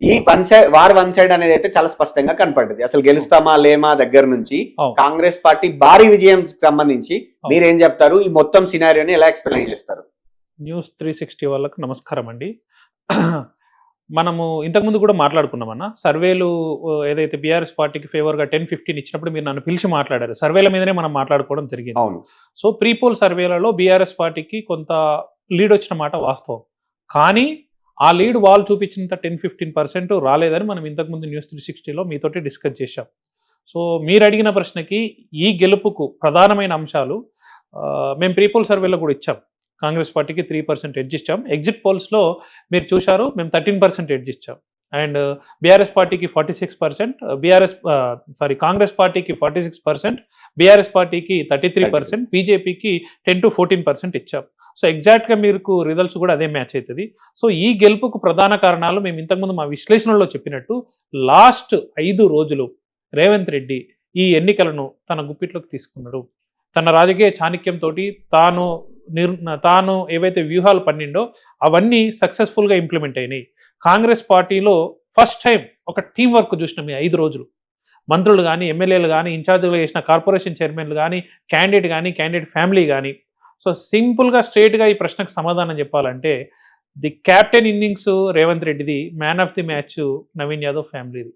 ఈ one side అనేది అయితే చాలా స్పష్టంగా కనపడ్డది. అసలు గెలుస్తామా లేమా దగ్గర నుంచి కాంగ్రెస్ పార్టీ భారీ విజయం సంబంధించి మీరేం చెప్తారు? ఈ మొత్తం సినారియోని ఎలా ఎక్స్ప్లెయిన్ చేస్తారు? న్యూస్ 360 వాళ్ళకు నమస్కారం అండి. మనము ఇంతకుముందు కూడా మాట్లాడుకున్నామన్న సర్వేలు ఏదైతే బీఆర్ఎస్ పార్టీకి ఫేవర్గా 10-15 ఇచ్చినప్పుడు మీరు నన్ను పిలిచి మాట్లాడారు. సర్వేల మీదనే మనం మాట్లాడుకోవడం జరిగింది. అవును. సో ప్రీపోల్ సర్వేలలో బీఆర్ఎస్ పార్టీకి కొంత లీడ్ వచ్చిన మాట వాస్తవం. కానీ ఆ లీడ్ వాళ్ళు చూపించినంత 10-15% రాలేదని మనం ఇంతకుముందు న్యూస్ 360లో మీతోటి డిస్కస్ చేశాం. సో మీరు అడిగిన ప్రశ్నకి ఈ గెలుపుకు ప్రధానమైన అంశాలు మేము ప్రీపోల్ సర్వేలో కూడా ఇచ్చాం. కాంగ్రెస్ పార్టీకి 3% ఎడ్జ్ ఇచ్చాం. ఎగ్జిట్ పోల్స్లో మీరు చూశారు, మేము 13% ఎడ్జ్ ఇచ్చాం. అండ్ బీఆర్ఎస్ పార్టీకి 46%, కాంగ్రెస్ పార్టీకి 46%, బీఆర్ఎస్ పార్టీకి 33%, బీజేపీకి 10-14% ఇచ్చాం. సో ఎగ్జాక్ట్గా మీకు రిజల్ట్స్ కూడా అదే మ్యాచ్ అవుతుంది. సో ఈ గెలుపుకు ప్రధాన కారణాలు మేము ఇంతకుముందు మా విశ్లేషణలో చెప్పినట్టు లాస్ట్ 5 రోజులు రేవంత్ రెడ్డి ఈ ఎన్నికలను తన గుప్పిట్లోకి తీసుకున్నాడు. తన రాజకీయ చాణక్యంతో తాను ఏవైతే వ్యూహాలు పన్నిండో అవన్నీ సక్సెస్ఫుల్గా ఇంప్లిమెంట్ అయినాయి. కాంగ్రెస్ పార్టీలో ఫస్ట్ టైం ఒక టీం వర్క్ చూసినాం ఈ 5 రోజులు. మంత్రులు కానీ, ఎమ్మెల్యేలు కానీ, ఇన్ఛార్జీలు చేసిన కార్పొరేషన్ చైర్మన్లు కానీ, క్యాండిడేట్ ఫ్యామిలీ కానీ. సో సింపుల్గా స్ట్రేట్గా ఈ ప్రశ్నకు సమాధానం చెప్పాలంటే ది క్యాప్టెన్ ఇన్నింగ్స్ రేవంత్ రెడ్డిది, man of the match Naveen Yadav ఫ్యామిలీది.